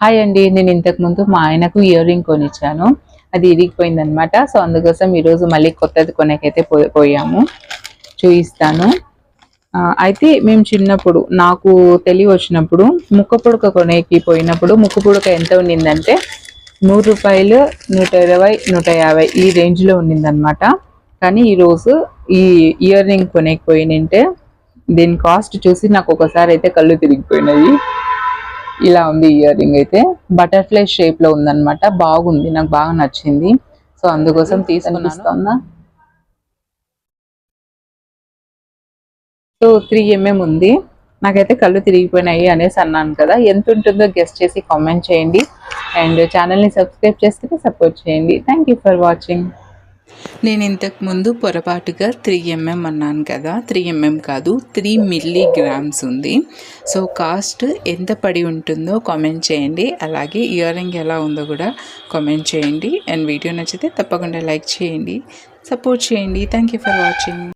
Hi అండి, నేను ఇంతకుముందు మా ఆయనకు ఇయర్ రింగ్ కొనిచ్చాను. అది ఇరిగిపోయింది అనమాట. సో అందుకోసం ఈరోజు మళ్ళీ కొత్తది కొనేకైతే పోయాము. చూపిస్తాను. అయితే మేము చిన్నప్పుడు నాకు తెలివి వచ్చినప్పుడు ముక్క పుడక కొనేకి పోయినప్పుడు ముక్క పుడక ఎంత ఉండిందంటే 100 రూపాయలు, 120, 150 ఈ రేంజ్లో ఉండిందనమాట. కానీ ఈరోజు ఈ ఇయర్ రింగ్ కొనేకపోయినంటే దీని కాస్ట్ చూసి నాకు ఒకసారి అయితే కళ్ళు తిరిగిపోయినాయి. ఇలా ఉంది ఇయర్ రింగ్. అయితే బటర్ఫ్లై షేప్ లో ఉందన్నమాట. బాగుంది, నాకు బాగా నచ్చింది. సో అందుకోసం తీసుకున్నాను. సో 3mm ఉంది. నాకైతే కళ్ళు తిరిగిపోయినాయి అనేసి అన్నాను కదా. ఎంత ఉంటుందో గెస్ట్ చేసి కామెంట్ చేయండి. అండ్ ఛానల్ని సబ్స్క్రైబ్ చేసుకుని సపోర్ట్ చేయండి. Thank you for watching. నేను ఇంతకుముందు పొరపాటుగా 3mm అన్నాను కదా. 3mm కాదు, 3 మిల్లీగ్రామ్స్ ఉంది. సో కాస్ట్ ఎంత పడి ఉంటుందో కామెంట్ చేయండి. అలాగే ఇయర్ రింగ్ ఎలా ఉందో కూడా కామెంట్ చేయండి. అండ్ వీడియో నచ్చితే తప్పకుండా లైక్ చేయండి, సపోర్ట్ చేయండి. Thank you for watching.